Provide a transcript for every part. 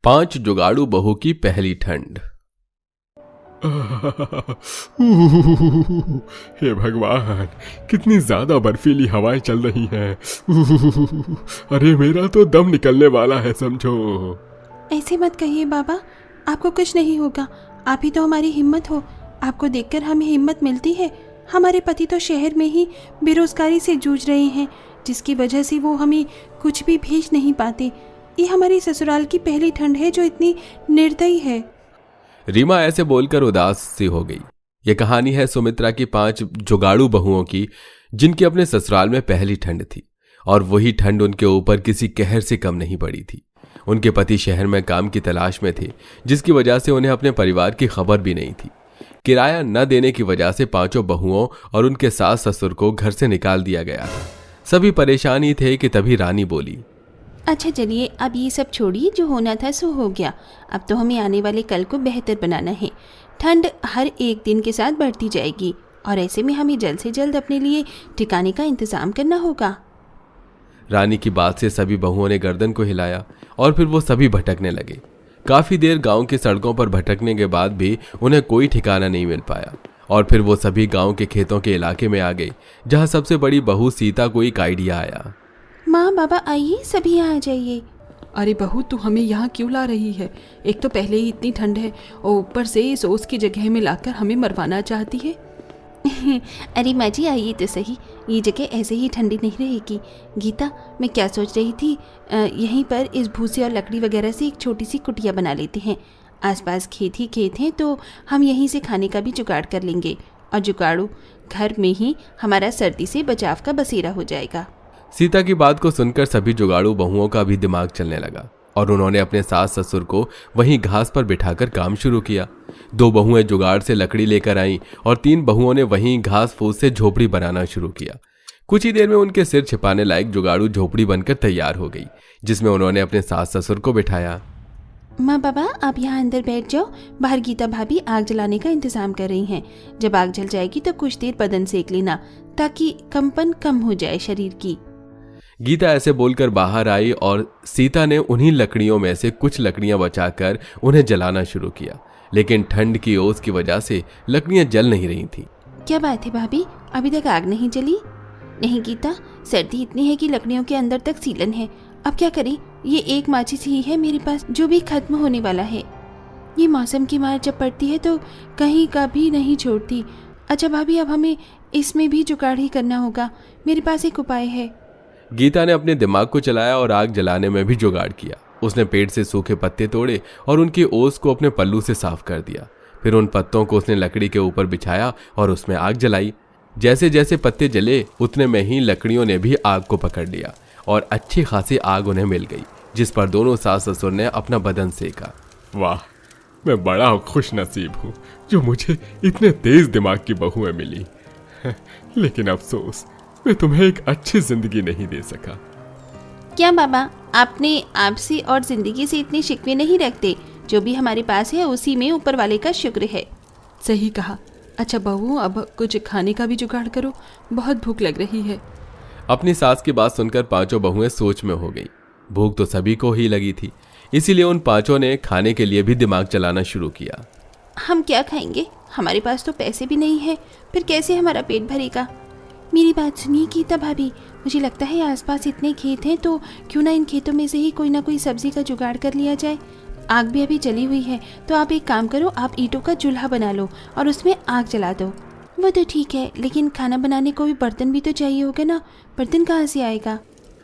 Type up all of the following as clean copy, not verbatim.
5 जुगाड़ू बहू की पहली ठंड। हे भगवान, कितनी ज्यादा बर्फीली हवाएं चल रही हैं। अरे मेरा तो दम निकलने वाला है समझो। ऐसे मत कहिए बाबा, आपको कुछ नहीं होगा। आप ही तो हमारी हिम्मत हो। आपको देखकर हमें हिम्मत मिलती है। हमारे पति तो शहर में ही बेरोजगारी से जूझ रहे हैं, जिसकी वजह से वो हमें कुछ भी भेज नहीं पाते। ये हमारी ससुराल की पहली ठंड है जो इतनी निर्दयी है। रीमा ऐसे बोलकर उदास सी हो गई। यह कहानी है सुमित्रा की 5 जुगाड़ू बहुओं की, जिनकी अपने ससुराल में पहली ठंड थी, और वही ठंड उनके ऊपर किसी कहर से कम नहीं पड़ी थी। उनके पति शहर में काम की तलाश में थे, जिसकी वजह से उन्हें अपने परिवार की खबर भी नहीं थी। किराया न देने की वजह से 5 बहुओं और उनके सास ससुर को घर से निकाल दिया गया था। सभी परेशान ही थे कि तभी रानी बोली, अच्छा चलिए, अब ये सब छोड़िए, जो होना था सो हो गया। अब तो हमें आने वाले कल को बेहतर बनाना है। ठंड हर एक दिन के साथ बढ़ती जाएगी और ऐसे में हमें जल्द से जल्द अपने लिए ठिकाने का इंतजाम करना होगा। रानी की बात से सभी बहुओं ने गर्दन को हिलाया और फिर वो सभी भटकने लगे। काफी देर गांव की सड़कों पर भटकने के बाद भी उन्हें कोई ठिकाना नहीं मिल पाया, और फिर वो सभी गांव के खेतों के इलाके में आ गए, जहां सबसे बड़ी बहू सीता को एक आइडिया आया। माँ बाबा आइए, सभी यहाँ आ जाइए। अरे बहू, तू हमें यहाँ क्यों ला रही है? एक तो पहले ही इतनी ठंड है और ऊपर से इस ओस की जगह में लाकर हमें मरवाना चाहती है। अरे माँ जी आइए तो सही, ये जगह ऐसे ही ठंडी नहीं रहेगी। गीता, मैं क्या सोच रही थी, यहीं पर इस भूसे और लकड़ी वगैरह से एक छोटी सी कुटिया बना लेते हैं। आसपास खेत ही खेत हैं, तो हम यहीं से खाने का भी जुगाड़ कर लेंगे, और जुगाड़ू घर में ही हमारा सर्दी से बचाव का बसेरा हो जाएगा। सीता की बात को सुनकर सभी जुगाड़ू बहुओं का भी दिमाग चलने लगा, और उन्होंने अपने सास ससुर को वहीं घास पर बिठाकर काम शुरू किया। 2 बहुएं जुगाड़ से लकड़ी लेकर आईं और 3 बहुओं ने वहीं घास फूस से झोपड़ी बनाना शुरू किया। कुछ ही देर में उनके सिर छिपाने लायक जुगाड़ू झोपड़ी बनकर तैयार हो गई, जिसमें उन्होंने अपने सास ससुर को बिठाया। माँ बाबा, आप यहाँ अंदर बैठ जाओ। बाहर गीता भाभी आग जलाने का इंतजाम कर रही हैं। जब आग जल जाएगी तो कुछ देर बदन सेक लेना, ताकि कंपन कम हो जाए शरीर की। गीता ऐसे बोलकर बाहर आई और सीता ने उन्हीं लकड़ियों में से कुछ लकड़ियां बचाकर उन्हें जलाना शुरू किया, लेकिन ठंड की ओस की वजह से लकड़ियां जल नहीं रही थीं। क्या बात है भाभी, अभी तक आग नहीं जली? नहीं गीता, सर्दी इतनी है कि लकड़ियों के अंदर तक सीलन है। अब क्या करें? ये एक माचिस ही है मेरे पास, जो भी खत्म होने वाला है। ये मौसम की मार जब पड़ती है तो कहीं का भी नहीं छोड़ती। अच्छा भाभी, अब हमें इसमें भी जुगाड़ ही करना होगा। मेरे पास एक उपाय है। गीता ने अपने दिमाग को चलाया और आग जलाने में भी जुगाड़ किया। उसने पेड़ से सूखे पत्ते तोड़े और उनकी ओस को अपने पल्लू से साफ कर दिया। फिर उन पत्तों को उसने लकड़ी के ऊपर बिछाया और उसमें आग जलाई। जैसे जैसे पत्ते जले, उतने में ही लकड़ियों ने भी आग को पकड़ लिया और अच्छी खासी आग उन्हें मिल गई, जिस पर दोनों सास ससुर ने अपना बदन सेका। वाह, मैं बड़ा खुश नसीब हूँ जो मुझे इतने तेज दिमाग की बहुएं मिली। लेकिन अफसोस, मैं तुम्हें एक अच्छी जिंदगी नहीं दे सका। क्या बाबा, आपने आपसे और जिंदगी से इतने शिकवे नहीं रखते? जो भी हमारे पास है उसी में ऊपर वाले का शुक्र है। सही कहा। अच्छा बहू, अब कुछ खाने का भी जुगाड़ करो, बहुत भूख लग रही है। अपनी सास की बात सुनकर 5 बहुएं सोच में हो गई। भूख तो सभी को ही लगी थी, इसीलिए उन 5 ने खाने के लिए भी दिमाग चलाना शुरू किया। हम क्या खाएंगे? हमारे पास तो पैसे भी नहीं है, फिर कैसे हमारा पेट भरेगा? मेरी बात सुनिए गीता भाभी, मुझे लगता है आसपास इतने खेत हैं, तो क्यों ना इन खेतों में से ही कोई ना कोई सब्जी का जुगाड़ कर लिया जाए। आग भी अभी जली हुई है, तो आप एक काम करो, आप ईंटों का चूल्हा बना लो और उसमें आग जला दो। वो तो ठीक है, लेकिन खाना बनाने को भी बर्तन भी तो चाहिए होगा ना। बर्तन कहाँ से आएगा?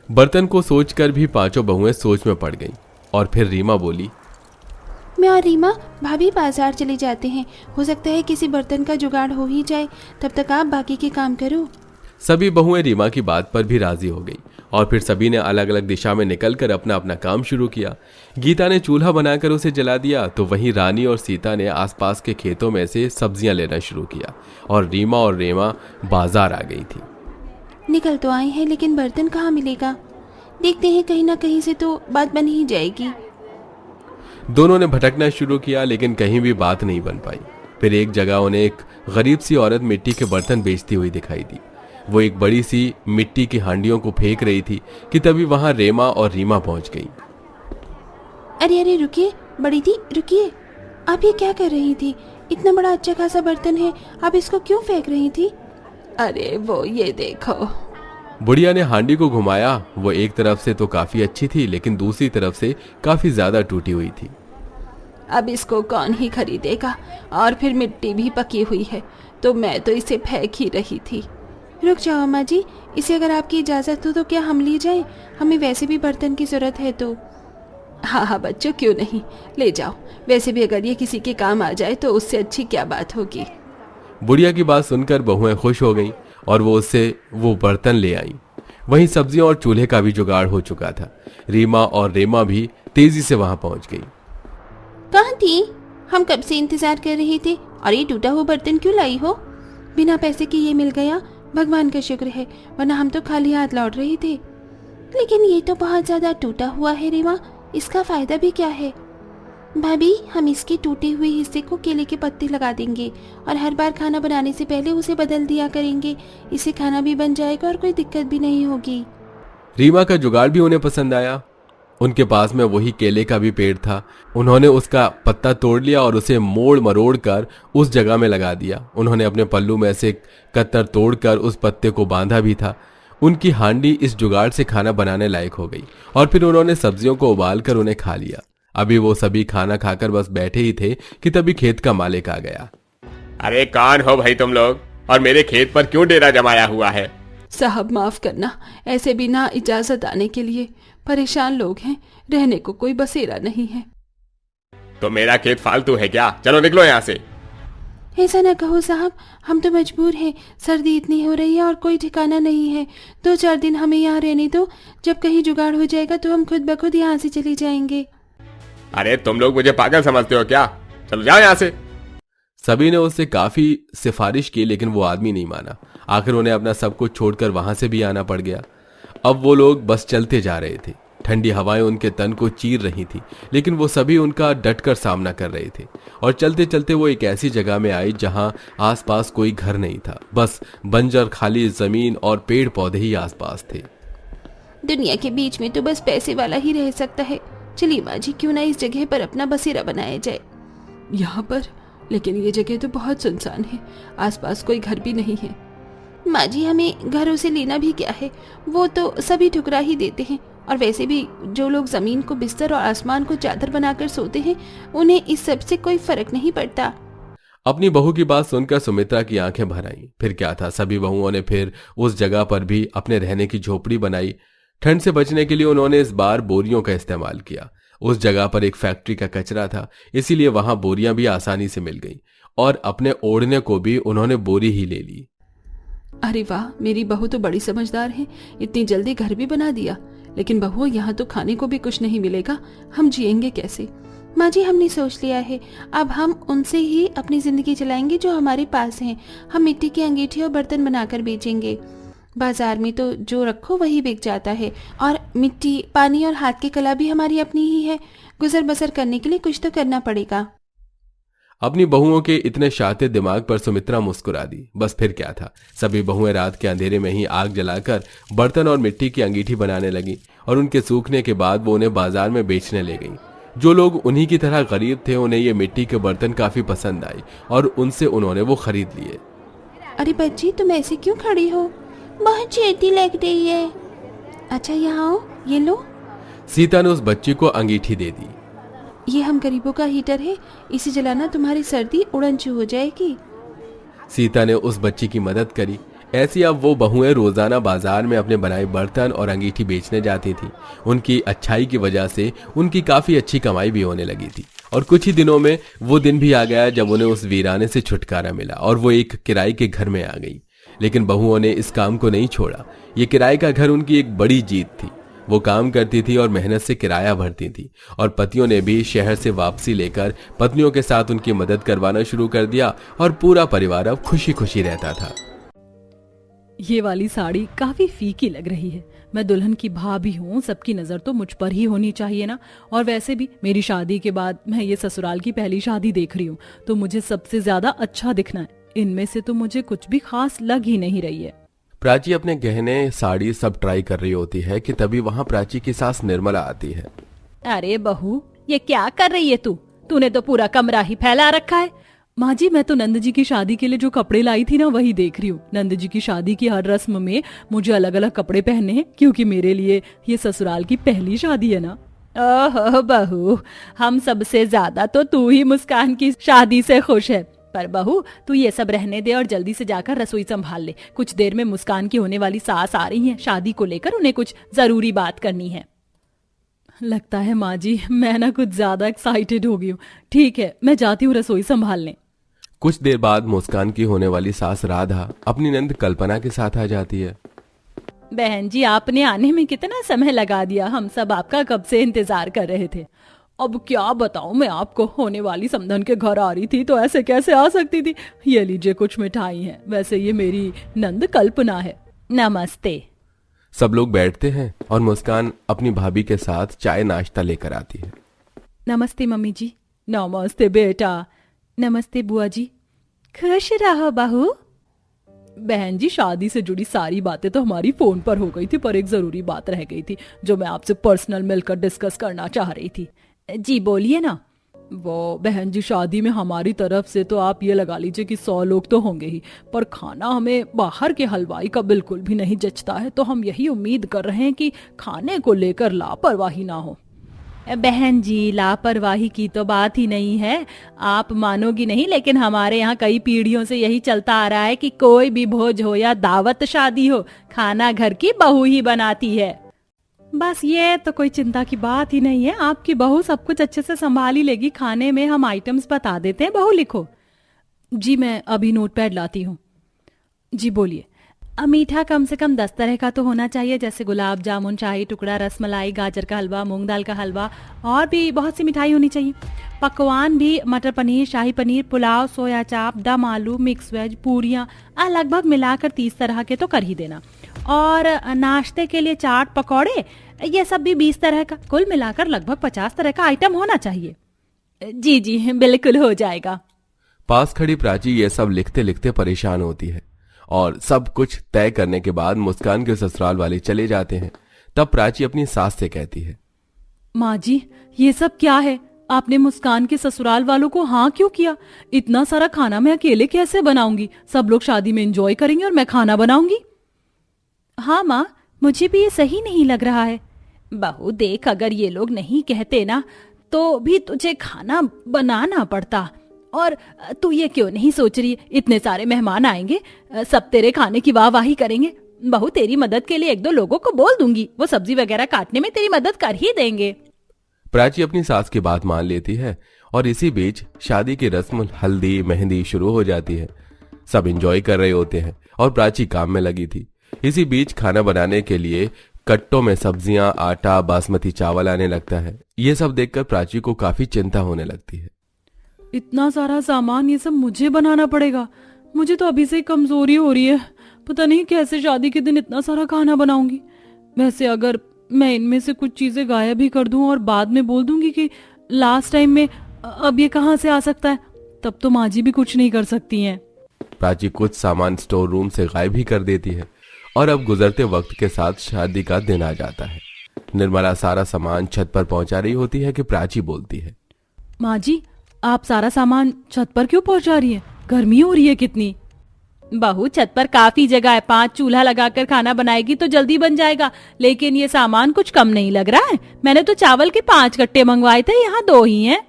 बर्तन को सोचकर भी 5 बहुएं सोच में पड़ गईं, और फिर रीमा बोली, मैं और रीमा भाभी बाजार चले जाते हैं, हो सकता है किसी बर्तन का जुगाड़ हो ही जाए। तब तक आप बाकी के काम करो। सभी बहुएं रीमा की बात पर भी राजी हो गई, और फिर सभी ने अलग अलग दिशा में निकलकर अपना अपना काम शुरू किया। गीता ने चूल्हा बनाकर उसे जला दिया, तो वहीं रानी और सीता ने आसपास के खेतों में से सब्जियां लेना शुरू किया, और रीमा और रेमा बाजार आ गई थी। निकल तो आए हैं, लेकिन बर्तन कहाँ मिलेगा? देखते हैं, कहीं ना कहीं से तो बात बन ही जाएगी। दोनों ने भटकना शुरू किया, लेकिन कहीं भी बात नहीं बन पाई। फिर एक जगह उन्हें एक गरीब सी औरत मिट्टी के बर्तन बेचती हुई दिखाई दी। वो एक बड़ी सी मिट्टी की हांडियों को फेंक रही थी कि तभी वहां रेमा और रीमा पहुंच गई। अरे अरे रुकिए बड़ी दी, रुकिए। आप ये क्या कर रही थी? इतना बड़ा अच्छा खासा बर्तन है, आप इसको क्यों फेंक रही थी? अरे वो ये देखो। बुढ़िया ने हांडी को घुमाया। वो एक तरफ से तो काफी अच्छी थी, लेकिन दूसरी तरफ से काफी ज्यादा टूटी हुई थी। अब इसको कौन ही खरीदेगा, और फिर मिट्टी भी पकी हुई है, तो मैं तो इसे फेंक ही रही थी। रुक जाओ अम्मा जी, इसे अगर आपकी इजाज़त हो तो क्या हम ले जाएं? हमें वैसे भी बर्तन की ज़रूरत है तो। हाँ हाँ बच्चों, क्यों नहीं, ले जाओ। वैसे भी अगर ये किसी के काम आ जाए तो उससे अच्छी क्या बात होगी। बुढ़िया की बात सुनकर बहुएं खुश हो गईं और वो उससे वो बर्तन ले आईं। वहीं सब्जियों और चूल्हे का भी जुगाड़ हो चुका था। रीमा और रेमा भी तेजी से वहां पहुंच गई। कहाँ थी? हम कब से इंतजार कर रहे थे, और ये टूटा हुआ बर्तन क्यों लाई हो? बिना पैसे के ये मिल गया, भगवान का शुक्र है, वरना हम तो खाली हाथ लौट रहे थे। लेकिन ये तो बहुत ज्यादा टूटा हुआ है रीमा, इसका फायदा भी क्या है? भाभी, हम इसके टूटे हुए हिस्से को केले के पत्ते लगा देंगे और हर बार खाना बनाने से पहले उसे बदल दिया करेंगे। इससे खाना भी बन जाएगा और कोई दिक्कत भी नहीं होगी। रीमा का जुगाड़ भी उन्हें पसंद आया। उनके पास में वही केले का भी पेड़ था। उन्होंने उसका पत्ता तोड़ लिया और उसे मोड़ मरोड़ कर उस जगह में लगा दिया। उन्होंने अपने पल्लू में से कत्तर तोड़कर उस पत्ते को बांधा भी था। उनकी हांडी इस जुगाड़ से खाना बनाने लायक हो गई और फिर उन्होंने सब्जियों को उबालकर उन्हें खा लिया। अभी वो सभी खाना खाकर बस बैठे ही थे कि तभी खेत का मालिक आ गया। अरे कौन हो भाई तुम लोग, और मेरे खेत पर क्यों डेरा जमाया हुआ है? साहब माफ करना, ऐसे बिना इजाजत आने के लिए। परेशान लोग हैं, रहने को कोई बसेरा नहीं है। तो मेरा खेत फालतू है क्या? चलो निकलो यहाँ से। ऐसा ना कहो साहब, हम तो मजबूर हैं। सर्दी इतनी हो रही है और कोई ठिकाना नहीं है। 2-4 दिन हमें यहाँ रहने दो, जब कहीं जुगाड़ हो जाएगा तो हम खुद ब खुद यहाँ से चले जाएंगे। अरे तुम लोग मुझे पागल समझते हो क्या? चलो जाओ यहाँ से। सभी ने उससे काफी सिफारिश की, लेकिन वो आदमी नहीं माना। आखिर उन्हें अपना सब कुछ छोड़कर वहां से भी आना पड़ गया। अब वो लोग बस चलते जा रहे थे। ठंडी हवाएं उनके तन को चीर रही थी, लेकिन वो सभी उनका डटकर सामना कर रहे थे। और चलते चलते वो एक ऐसी जगह में आए जहां आसपास कोई घर नहीं था। बस बंजर खाली जमीन और पेड़ पौधे ही आसपास थे। दुनिया के बीच में तो बस पैसे वाला ही रह सकता है। चलिए माँ जी, क्यों ना इस जगह पर अपना बसेरा बनाया जाए। यहाँ पर? लेकिन ये जगह तो बहुत सुनसान है, आसपास कोई घर भी नहीं है। माँ जी, हमें घरों से लेना भी क्या है, वो तो सभी ठुकरा ही देते हैं। और वैसे भी जो लोग जमीन को बिस्तर और आसमान को चादर बनाकर सोते हैं, उन्हें इस सब से कोई फर्क नहीं पड़ता। अपनी बहू की बात सुनकर सुमित्रा की आंखें भर आईं। फिर क्या था, सभी बहुओं ने फिर उस जगह पर भी अपने रहने की झोपड़ी बनाई। ठंड से बचने के लिए उन्होंने इस बार बोरियों का इस्तेमाल किया। उस जगह पर एक फैक्ट्री का कचरा था, इसीलिए वहां बोरियां भी आसानी से मिल गईं और अपने ओढ़ने को भी उन्होंने बोरी ही ले ली। अरे वाह, मेरी बहू तो बड़ी समझदार है, इतनी जल्दी घर भी बना दिया। लेकिन बहू, यहाँ तो खाने को भी कुछ नहीं मिलेगा, हम जिएंगे कैसे? माँ जी, हमने सोच लिया है, अब हम उनसे ही अपनी जिंदगी चलाएंगे जो हमारे पास हैं। हम मिट्टी की अंगीठी और बर्तन बनाकर बेचेंगे। बाजार में तो जो रखो वही बिक जाता है, और मिट्टी, पानी और हाथ की कला भी हमारी अपनी ही है। गुजर बसर करने के लिए कुछ तो करना पड़ेगा। अपनी बहुओं के इतने शातिर दिमाग पर सुमित्रा मुस्कुरा दी। बस फिर क्या था, सभी बहुएं रात के अंधेरे में ही आग जलाकर बर्तन और मिट्टी की अंगीठी बनाने लगी और उनके सूखने के बाद वो उन्हें बाजार में बेचने ले गईं। जो लोग उन्हीं की तरह गरीब थे, उन्हें ये मिट्टी के बर्तन काफी पसंद आए और उनसे उन्होंने वो खरीद लिए। अरे बच्ची, तुम ऐसे क्यों खड़ी हो? बहुत चेती लग रही है। अच्छा यहाँ आओ, ये लो। सीता ने उस बच्ची को अंगीठी दे दी। ये हम गरीबों का हीटर है, इसे जलाना तुम्हारी सर्दी उड़नचू हो जाएगी। सीता ने उस बच्ची की मदद करी। ऐसी अब वो बहुएं रोजाना बाजार में अपने बनाए बर्तन और अंगीठी बेचने जाती थी। उनकी अच्छाई की वजह से उनकी काफी अच्छी कमाई भी होने लगी थी। और कुछ ही दिनों में वो दिन भी आ गया जब उन्हें उस वीराने से छुटकारा मिला और वो एक किराए के घर में आ गई। लेकिन बहुओं ने इस काम को नहीं छोड़ा। ये किराए का घर उनकी एक बड़ी जीत थी। वो काम करती थी और मेहनत से किराया भरती थी, और पतियों ने भी शहर से वापसी लेकर पत्नियों के साथ उनकी मदद करवाना शुरू कर दिया और पूरा परिवार अब खुशी खुशी रहता था। ये वाली साड़ी काफी फीकी लग रही है। मैं दुल्हन की भाभी हूँ, सबकी नजर तो मुझ पर ही होनी चाहिए ना। और वैसे भी मेरी शादी के बाद मैं ये ससुराल की पहली शादी देख रही हूँ, तो मुझे सबसे ज्यादा अच्छा दिखना है। इनमें से तो मुझे कुछ भी खास लग ही नहीं रही है। प्राची अपने गहने, साड़ी सब ट्राई कर रही होती है कि तभी वहां प्राची की सास निर्मला आती है। अरे बहू, ये क्या कर रही है तूने तो पूरा कमरा ही फैला रखा है। माँ जी, मैं तो नंद जी की शादी के लिए जो कपड़े लाई थी ना वही देख रही हूँ। नंद जी की शादी की हर रस्म में मुझे अलग अलग कपड़े पहनने हैं, क्योंकि मेरे लिए ये ससुराल की पहली शादी है ना। ओहो बहू, हम सबसे ज्यादा तो तू ही मुस्कान की शादी से खुश है। पर बहू, तू ये सब रहने दे और जल्दी से जाकर रसोई संभाल ले। कुछ देर में मुस्कान की होने वाली सास आ रही है, शादी को लेकर उन्हें कुछ जरूरी बात करनी है। लगता है माँ जी मैं ना कुछ ज्यादा एक्साइटेड हो गई हूँ। ठीक है, मैं जाती हूँ रसोई संभालने। कुछ देर बाद मुस्कान की होने वाली सास राधा अपनी नंद कल्पना के साथ आ जाती है। बहन जी, आपने आने में कितना समय लगा दिया, हम सब आपका कब से इंतजार कर रहे थे। अब क्या बताऊं मैं आपको, होने वाली समधन के घर आ रही थी तो ऐसे कैसे आ सकती थी। ये लीजिए कुछ मिठाई है, वैसे ये मेरी नंद कल्पना है। नमस्ते। सब लोग बैठते हैं और मुस्कान अपनी भाभी के साथ चाय नाश्ता लेकर आती है। नमस्ते मम्मी जी। नमस्ते बेटा। नमस्ते बुआ जी। खुश रहो बहू। बहन जी, शादी से जुड़ी सारी बातें तो हमारी फोन पर हो गई थी, पर एक जरूरी बात रह गई थी जो मैं आपसे पर्सनल मिलकर डिस्कस करना चाह रही थी। जी बोलिए ना। वो बहन जी, शादी में हमारी तरफ से तो आप ये लगा लीजिए कि 100 लोग तो होंगे ही, पर खाना हमें बाहर के हलवाई का बिल्कुल भी नहीं जचता है, तो हम यही उम्मीद कर रहे हैं कि खाने को लेकर लापरवाही ना हो। बहन जी, लापरवाही की तो बात ही नहीं है। आप मानोगी नहीं, लेकिन हमारे यहाँ कई पीढ़ियों से यही चलता आ रहा है कि कोई भी भोज हो या दावत शादी हो, खाना घर की बहू ही बनाती है। बस ये तो कोई चिंता की बात ही नहीं है, आपकी बहू सब कुछ अच्छे से संभाल ही लेगी। खाने में हम आइटम्स बता देते हैं, बहू लिखो। जी मैं अभी नोटपैड लाती हूँ। जी बोलिए। मीठा कम से कम 10 तरह का तो होना चाहिए, जैसे गुलाब जामुन, शाही टुकड़ा, रसमलाई, गाजर का हलवा, मूंग दाल का हलवा, और भी बहुत सी मिठाई होनी चाहिए। पकवान भी मटर पनीर, शाही पनीर, पुलाव, सोया चाप, दम आलू, मिक्स वेज, पूरियाँ, लगभग मिलाकर 30 तरह के तो कर ही देना। और नाश्ते के लिए चाट, पकौड़े, ये सब भी 20 तरह का, कुल मिलाकर लगभग 50 तरह का आइटम होना चाहिए। जी जी बिल्कुल हो जाएगा। पास खड़ी प्राची ये सब लिखते लिखते परेशान होती है और सब कुछ तय करने के बाद मुस्कान के ससुराल वाले चले जाते हैं। तब प्राची अपनी सास से कहती है, माँ जी ये सब क्या है? आपने मुस्कान के ससुराल वालों को हाँ क्यों किया? इतना सारा खाना मैं अकेले कैसे बनाऊंगी? सब लोग शादी में एंजॉय करेंगे और मैं खाना बनाऊंगी। हाँ माँ, मुझे भी ये सही नहीं लग रहा है। बहू देख, अगर ये लोग नहीं कहते ना तो भी तुझे खाना बनाना पड़ता। और तू ये क्यों नहीं सोच रही, इतने सारे मेहमान आएंगे, सब तेरे खाने की वाहवाही करेंगे। बहू तेरी मदद के लिए 1-2 लोगों को बोल दूंगी, वो सब्जी वगैरह काटने में तेरी मदद कर ही देंगे। प्राची अपनी सास की बात मान लेती है और इसी बीच शादी की रस्म हल्दी मेहंदी शुरू हो जाती है। सब एंजॉय कर रहे होते हैं और प्राची काम में लगी थी। इसी बीच खाना बनाने के लिए कट्टों में सब्जियां, आटा, बासमती चावल आने लगता है। ये सब देखकर प्राची को काफी चिंता होने लगती है। इतना सारा सामान ये सब मुझे बनाना पड़ेगा। मुझे तो अभी से ही कमजोरी हो रही है, पता नहीं कैसे शादी के दिन इतना सारा खाना बनाऊंगी। वैसे अगर मैं इनमें से कुछ चीजें गायब भी कर दूं और बाद में बोल दूंगी कि लास्ट टाइम में, अब ये कहां से आ सकता है, तब तो माँ जी भी कुछ नहीं कर सकती हैं। प्राची कुछ सामान स्टोर रूम से गायब ही कर देती है और अब गुजरते वक्त के साथ शादी का दिन आ जाता है। निर्मला सारा सामान छत पर पहुंचा रही होती है कि प्राची बोलती है, माँ जी आप सारा सामान छत पर क्यों पहुंचा रही है? गर्मी हो रही है कितनी। बहू छत पर काफी जगह है, 5 चूल्हा लगाकर खाना बनाएगी तो जल्दी बन जाएगा, लेकिन ये सामान कुछ कम नहीं लग रहा है। मैंने तो चावल के 5 कट्टे मंगवाए थे, यहाँ 2 ही हैं।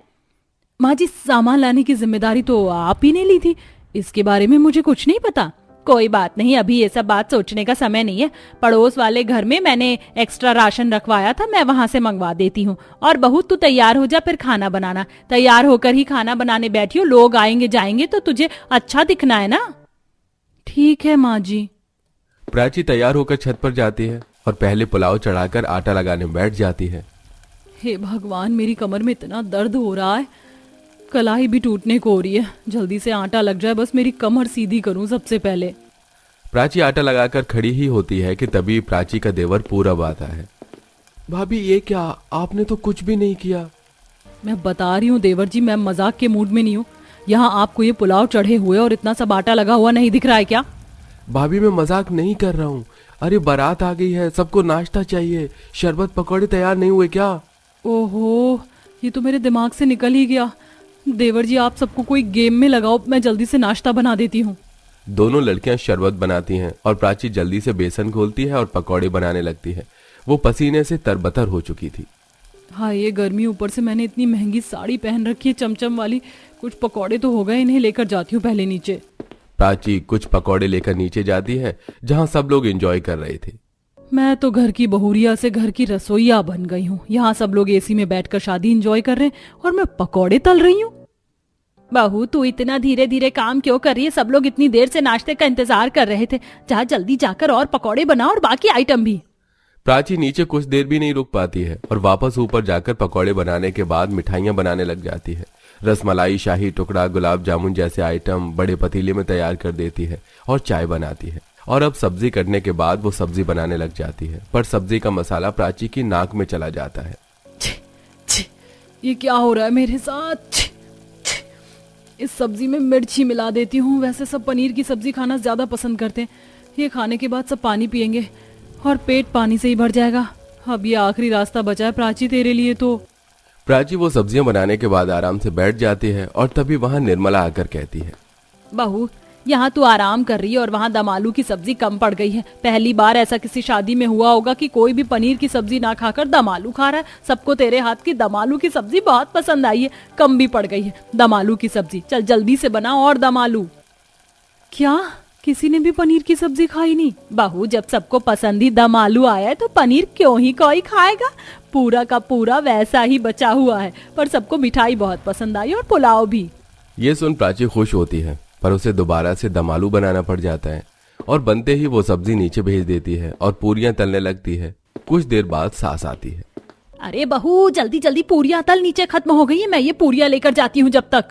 माँ जी सामान लाने की जिम्मेदारी तो आप ही ने ली थी, इसके बारे में मुझे कुछ नहीं पता। कोई बात नहीं, अभी ये सब बात सोचने का समय नहीं है। पड़ोस वाले घर में मैंने एक्स्ट्रा राशन रखवाया था, मैं वहां से मंगवा देती हूँ। और बहू तू तैयार हो जा, फिर खाना बनाना। तैयार होकर ही खाना बनाने बैठी हो, लोग आएंगे जाएंगे तो तुझे अच्छा दिखना है ना। ठीक है माँ जी। प्राची तैयार होकर छत पर जाती है और पहले पुलाव चढ़ाकर आटा लगाने बैठ जाती है। हे भगवान, मेरी कमर में इतना दर्द हो रहा है, कलाई भी टूटने को हो रही है। जल्दी से आटा लग जाए, बस मेरी कमर सीधी करूं सबसे पहले। प्राची आटा लगाकर खड़ी ही होती है कि तभी प्राची का देवर पूरब आता है। भाभी ये क्या, आपने तो कुछ भी नहीं किया। मैं बता रही हूँ देवर जी, मैं मजाक के मूड में नहीं हूँ। यहाँ आपको ये पुलाव चढ़े हुए और इतना सब आटा लगा हुआ नहीं दिख रहा है क्या? भाभी मैं मजाक नहीं कर रहा हूँ। अरे बारात आ गई है, सबको नाश्ता चाहिए। शरबत पकौड़े तैयार नहीं हुए क्या? ओहो, ये तो मेरे दिमाग से निकल ही गया। देवर जी आप सबको कोई गेम में लगाओ, मैं जल्दी से नाश्ता बना देती हूँ। दोनों लड़कियां शरबत बनाती हैं और प्राची जल्दी से बेसन घोलती है और पकौड़े बनाने लगती है। वो पसीने से तरबतर हो चुकी थी। हाँ ये गर्मी, ऊपर से मैंने इतनी महंगी साड़ी पहन रखी है चमचम वाली। कुछ पकौड़े तो हो गए, इन्हें लेकर जाती हूँ पहले नीचे। प्राची कुछ पकौड़े लेकर नीचे जाती है जहां सब लोग एंजॉय कर रहे थे। मैं तो घर की बहुरिया से घर की रसोईया बन गई हूँ। यहाँ सब लोग एसी में बैठकर शादी एंजॉय कर रहे हैं और मैं पकौड़े तल रही हूँ। बहू तू इतना धीरे धीरे काम क्यों कर रही है? सब लोग इतनी देर से नाश्ते का इंतजार कर रहे थे। जा जल्दी जाकर और पकौड़े बना और बाकी आइटम भी। प्राची नीचे कुछ देर भी नहीं रुक पाती है और वापस ऊपर जाकर पकौड़े बनाने के बाद मिठाइयां बनाने लग जाती है। रसमलाई, शाही टुकड़ा, गुलाब जामुन जैसे आइटम बड़े पतीले में तैयार कर देती है और चाय बनाती है। और अब सब्जी कटने के बाद वो सब्जी बनाने लग जाती है, पर सब्जी का मसाला प्राची की नाक में चला जाता है। ये क्या हो रहा है मेरे साथ? इस सब्जी में मिर्ची मिला देती हूँ। वैसे सब पनीर की सब्जी खाना ज्यादा पसंद करते हैं। ये खाने के बाद सब पानी पियेंगे और पेट पानी से ही भर जाएगा। अब ये आखिरी रास्ता बचा है प्राची तेरे लिए। तो प्राची वो सब्जियां बनाने के बाद आराम से बैठ जाती है और तभी वहां निर्मला आकर कहती है, बहू यहाँ तू आराम कर रही है और वहाँ दम आलू की सब्जी कम पड़ गई है। पहली बार ऐसा किसी शादी में हुआ होगा कि कोई भी पनीर की सब्जी ना खाकर दम आलू खा रहा है। सबको तेरे हाथ की दम आलू की सब्जी बहुत पसंद आई है। कम भी पड़ गई है दम आलू की सब्जी। चल जल्दी से बना और दम आलू। क्या किसी ने भी पनीर की सब्जी खाई नहीं? बहू जब सबको पसंद ही दम आलू आया है तो पनीर क्यों ही कोई खाएगा? पूरा का पूरा वैसा ही बचा हुआ है। पर सबको मिठाई बहुत पसंद आई और पुलाव भी। ये सुन प्राची खुश होती है, पर उसे दोबारा से दम आलू बनाना पड़ जाता है और बनते ही वो सब्जी नीचे भेज देती है और पूरियां तलने लगती है। कुछ देर बाद सास आती है। अरे बहू जल्दी जल्दी पूरियां तल, नीचे खत्म हो गई है। मैं ये पूरियां लेकर जाती हूँ जब तक।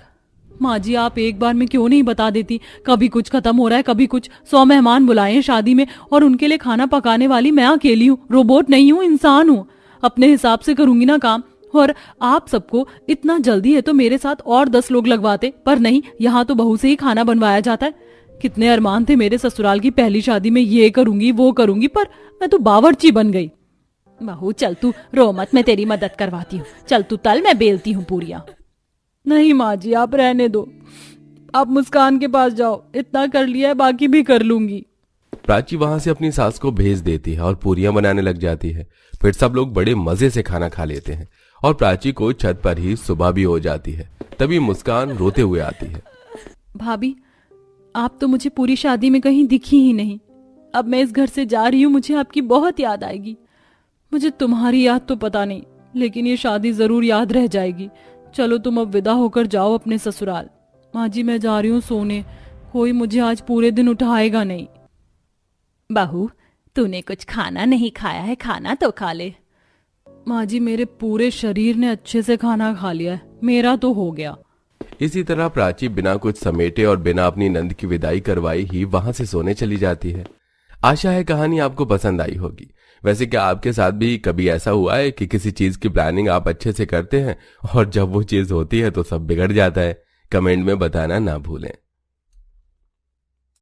माँ जी आप एक बार में क्यों नहीं बता देती? कभी कुछ खत्म हो रहा है, कभी कुछ। 100 मेहमान बुलाए हैं शादी में और उनके लिए खाना पकाने वाली मैं अकेली हूँ। रोबोट नहीं हूँ, इंसान हूँ। अपने हिसाब से करूंगी ना काम। और आप सबको इतना जल्दी है तो मेरे साथ और 10 लोग लगवाते, पर नहीं, यहाँ तो बहू से ही खाना बनवाया जाता है। कितने अरमान थे मेरे ससुराल की पहली शादी में, ये करूंगी वो करूंगी, पर मैं तो बावर्ची बन गई। बहू चल तू रो मत, मैं तेरी मदद करवाती हूँ। चल तू तल, मैं बेलती हूँ पूरियां। नहीं माँ जी आप रहने दो, आप मुस्कान के पास जाओ। इतना कर लिया है, बाकी भी कर लूंगी। प्राची वहां से अपनी सास को भेज देती है और पूरियां बनाने लग जाती है। फिर सब लोग बड़े मजे से खाना खा लेते हैं और प्राची को छत पर ही सुबह भी हो जाती है। तभी मुस्कान रोते हुए आती है। भाभी आप तो मुझे पूरी शादी में कहीं दिखी ही नहीं। अब मैं इस घर से जा रही हूँ, मुझे आपकी बहुत याद आएगी। मुझे तुम्हारी याद तो पता नहीं, लेकिन ये शादी जरूर याद रह जाएगी। चलो तुम अब विदा होकर जाओ अपने ससुराल। माँ जी मैं जा रही हूँ सोने, कोई मुझे आज पूरे दिन उठाएगा नहीं। बहू तूने कुछ खाना नहीं खाया है, खाना तो खा ले। माँ जी मेरे पूरे शरीर ने अच्छे से खाना खा लिया है, मेरा तो हो गया। इसी तरह प्राची बिना कुछ समेटे और बिना अपनी नंद की विदाई करवाई ही वहां से सोने चली जाती है। आशा है कहानी आपको पसंद आई होगी। वैसे क्या आपके साथ भी कभी ऐसा हुआ है कि किसी चीज की प्लानिंग आप अच्छे से करते हैं और जब वो चीज होती है तो सब बिगड़ जाता है? कमेंट में बताना ना भूलें।